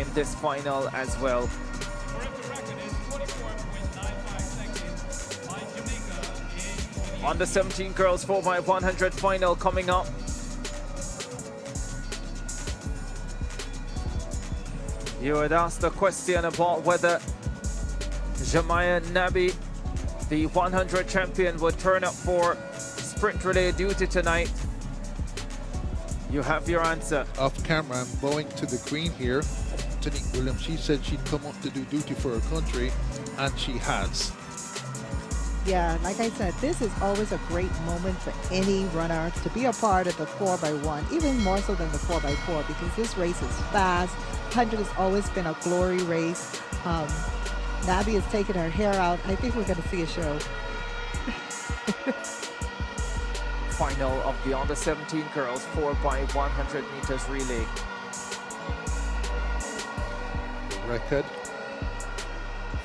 in this final as well. Under 17 girls 4x100 final coming up. You had asked the question about whether Jamaica Nabi, the 100 champion, would turn up for sprint relay duty tonight. You have your answer. Off camera, I'm bowing to the queen here, Tanique Williams. She said she'd come up to do duty for her country, and she has. Yeah, like I said, this is always a great moment for any runner to be a part of the 4x1, even more so than the 4x4, because this race is fast. 100 has always been a glory race. Nabi has taken her hair out. I think we're going to see a show. Final of the under 17 girls 4x100 meters relay. The record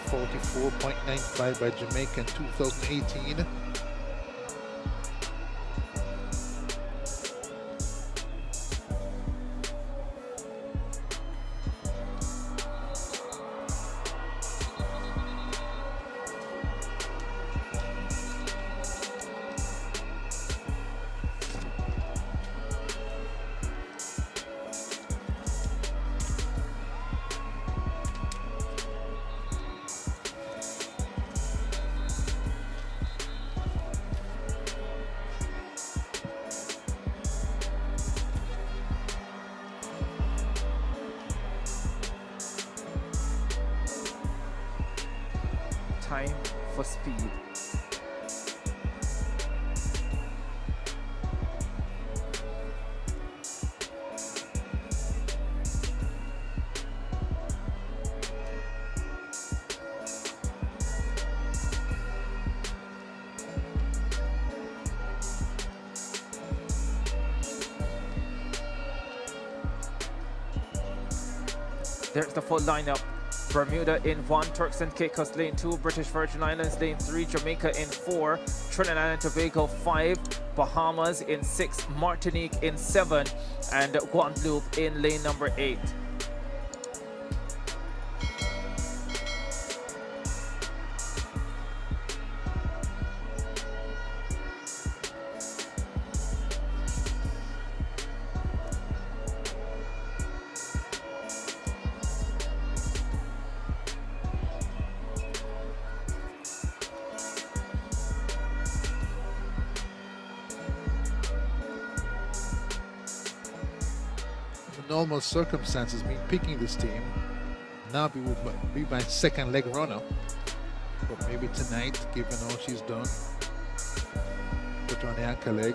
44.95 by Jamaica in 2018. Time for speed. There's the full lineup. Bermuda in 1, Turks and Caicos lane 2, British Virgin Islands lane 3, Jamaica in 4, Trinidad and Tobago 5, Bahamas in 6, Martinique in 7, and Guadeloupe in lane number 8. Normal circumstances, me picking this team, Nabi would be my second leg runner, but maybe tonight, given all she's done, put her on the anchor leg.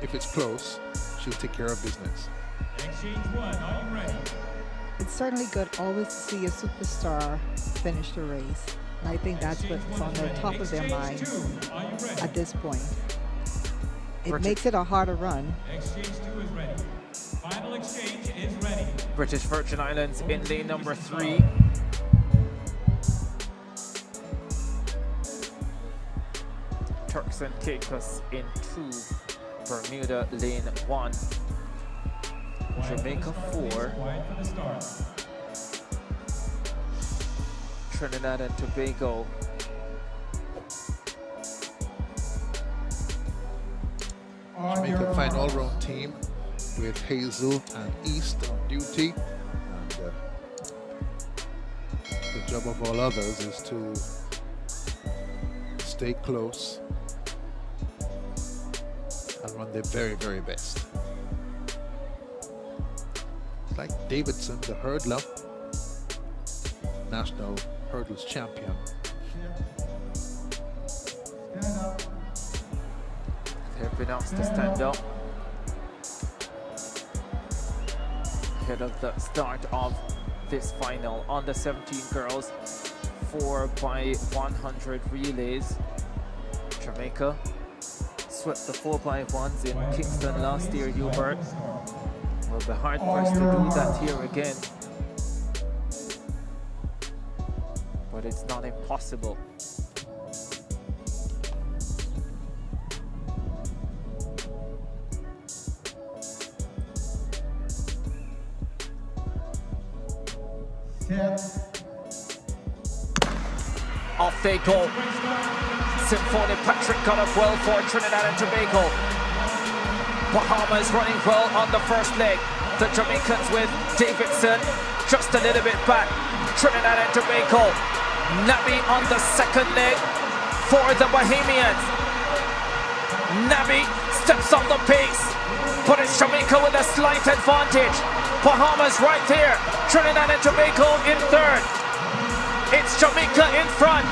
If it's close, she'll take care of business. Exchange 1, are you ready? It's certainly good always to see a superstar finish the race. And I think that's what's on the top of their mind at this point. It makes it a harder run. Exchange 2 is ready. Final exchange is ready. British Virgin Islands in lane number 3. Turks and Caicos in 2. Bermuda lane 1. Jamaica 4. Trinidad and Tobago. Jamaica fine all-round team with Hazel and East on duty, and the job of all others is to stay close and run their very, very best. It's like Davidson, the hurdler, national hurdles champion. They've been asked to stand up ahead of the start of this final. Under 17 girls 4x100 relays. Jamaica swept the 4x1s in Kingston last year, Hubert. Will be hard pressed to do that here again, but it's not impossible. 10. Off they go. Symphony Patrick got up well for Trinidad and Tobago. Bahamas running well on the first leg. The Jamaicans with Davidson just a little bit back. Trinidad and Tobago. Nabi on the second leg for the Bahamians. Nabi steps on the pace, but it's Jamaica with a slight advantage. Bahamas right there. Trinidad and Tobago in third. It's Jamaica in front.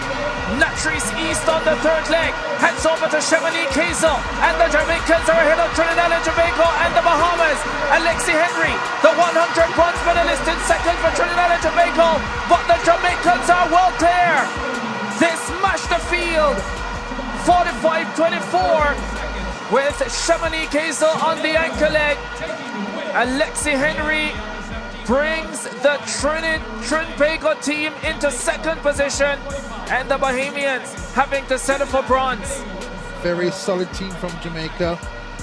Latrice East on the third leg. Heads over to Chamonix Kazel. And the Jamaicans are ahead of Trinidad and Tobago and the Bahamas. Alexi Henry, the 100 bronze medalist in second for Trinidad and Tobago. But the Jamaicans are well clear. They smash the field. 45-24 with Chamonix Kazel on the anchor leg. Alexi Henry brings the Trinbago team into second position, and the Bahamians having to settle for bronze. Very solid team from Jamaica.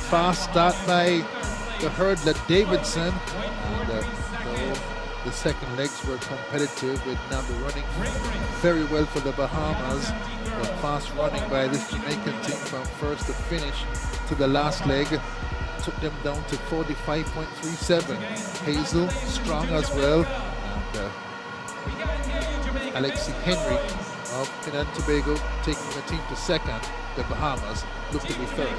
Fast start by the hurdler Davidson. And, the second legs were competitive with Nabi running very well for the Bahamas. The fast running by this Jamaican team from first to finish to the last leg took them down to 45.37. Hazel strong as well. And Alexi Henry of Trinidad and Tobago taking the team to second. The Bahamas look to be third.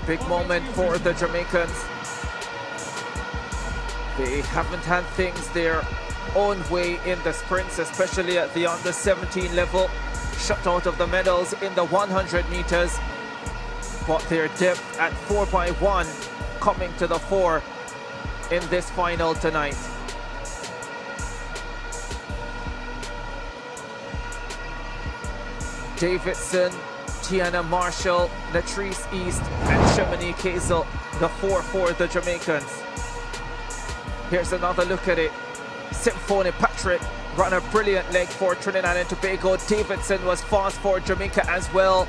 Big moment for the Jamaicans. They haven't had things their own way in the sprints, especially at the under 17 level. Shut out of the medals in the 100 meters, but their depth at 4x1 coming to the fore in this final tonight. Davidson, Tiana Marshall, Latrice East, and Chamonix Kazel, the four for the Jamaicans. Here's another look at it. Symphony Patrick ran a brilliant leg for Trinidad and Tobago. Davidson was fast for Jamaica as well.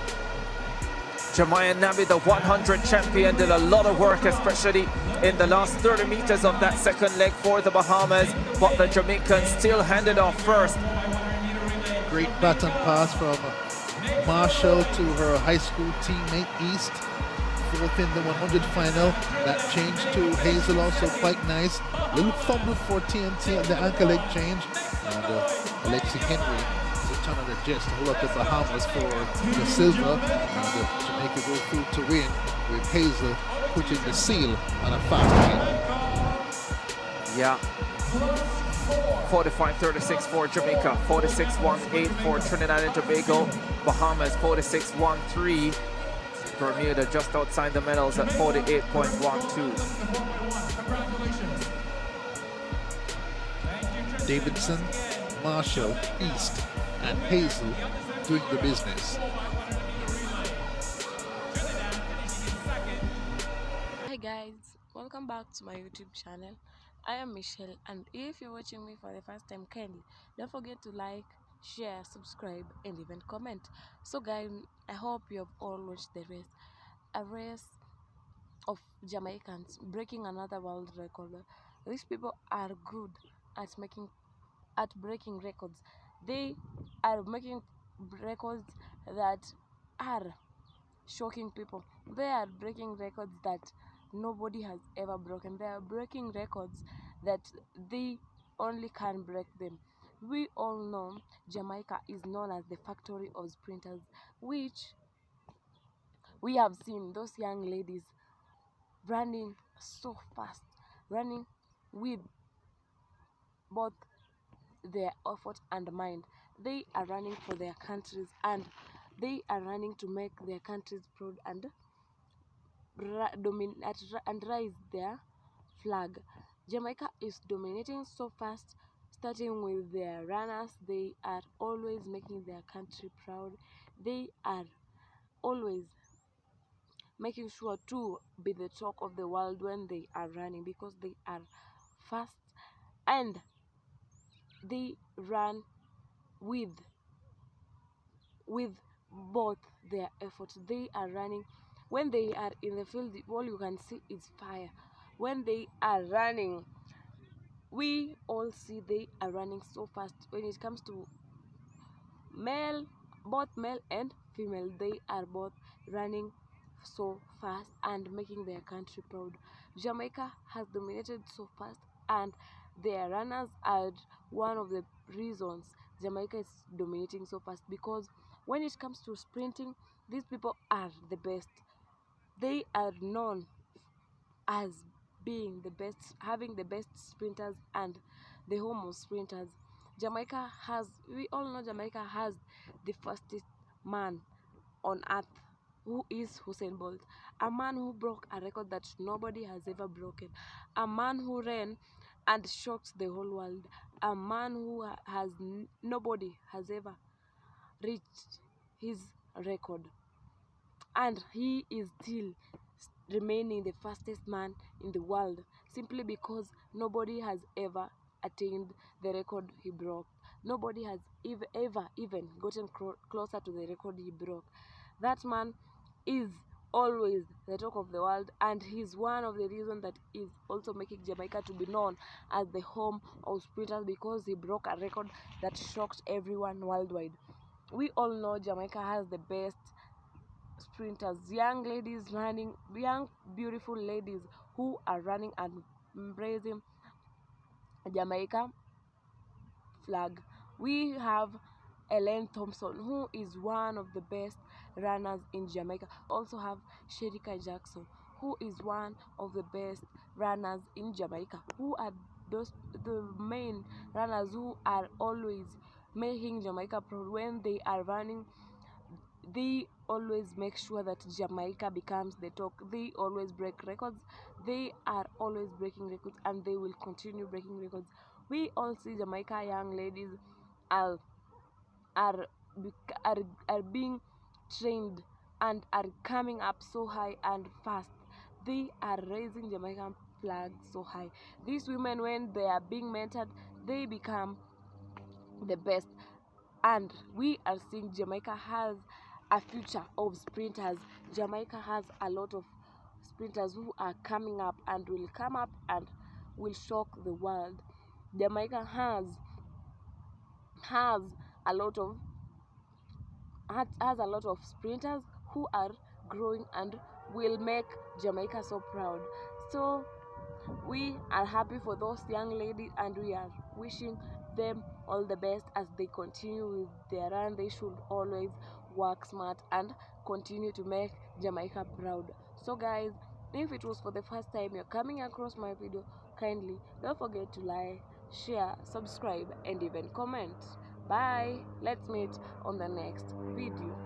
Jemiah Nabi, the 100 champion, did a lot of work, especially in the last 30 meters of that second leg for the Bahamas, but the Jamaicans still handed off first. Great baton pass from Marshall to her high school teammate East. Fourth in the 100 final. That change to Hazel also quite nice. Little fumble for TNT at the anchor leg change. And Alexi Henry is a ton of the jets to hold up the Bahamas for the silver. And Jamaica go through to win with Hazel putting the seal on a fast win. Yeah. 45-36 for Jamaica, 46-18 for Trinidad and Tobago, Bahamas 46-13. Bermuda just outside the medals at 48.12. Davidson, Marshall, East, and Hazel doing the business. Hi guys, welcome back to my YouTube channel. I am Michelle, and if you're watching me for the first time, kindly don't forget to like, share, subscribe, and even comment. So guys, I hope you have all watched the race. A race of Jamaicans breaking another world record. These people are good at breaking records. They are making records that are shocking people. They are breaking records that nobody has ever broken. They are breaking records that they only can break them. We all know Jamaica is known as the factory of sprinters, which we have seen those young ladies running so fast, running with both their effort and mind. They are running for their countries, and they are running to make their countries proud and rise their flag. Jamaica is dominating so fast, starting with their runners. They are always making their country proud. They are always making sure to be the talk of the world when they are running, because they are fast and they run with both their efforts. They are running. When they are in the field, all you can see is fire. when they are running. We all see they are running so fast. When it comes to male, both male and female, they are both running so fast and making their country proud. Jamaica has dominated so fast, and their runners are one of the reasons Jamaica is dominating so fast, because when it comes to sprinting, these people are the best. They are known as being the best, having the best sprinters and the home of sprinters. We all know Jamaica has the fastest man on earth, who is Usain Bolt, a man who broke a record that nobody has ever broken, a man who ran and shocked the whole world, a man who nobody has ever reached his record, and he is still remaining the fastest man in the world, simply because nobody has ever attained the record he broke. Nobody has ever even gotten closer to the record he broke. That man is always the talk of the world, and he's one of the reasons that is also making Jamaica to be known as the home of sprinters, because he broke a record that shocked everyone worldwide. We all know Jamaica has the best sprinters, young ladies running, young beautiful ladies who are running and embracing Jamaica flag. We have Ellen Thompson, who is one of the best runners in Jamaica. Also have Sherika Jackson, who is one of the best runners in Jamaica, who are the main runners who are always making Jamaica proud. When they are running, they always make sure that Jamaica becomes the talk. They always break records. They are always breaking records, and they will continue breaking records. We all see Jamaica young ladies are are are being trained and are coming up so high and fast. They are raising Jamaican flag so high. These women, when they are being mentored, they become the best, and we are seeing Jamaica has a future of sprinters. Jamaica has a lot of sprinters who are coming up and will come up and will shock the world. Jamaica has a lot of has a lot of sprinters who are growing and will make Jamaica so proud. So we are happy for those young ladies, and we are wishing them all the best as they continue with their run. They should always work smart and continue to make Jamaica proud. So guys, if it was for the first time you're coming across my video, kindly don't forget to like, share, subscribe, and even comment. Bye. Let's meet on the next video.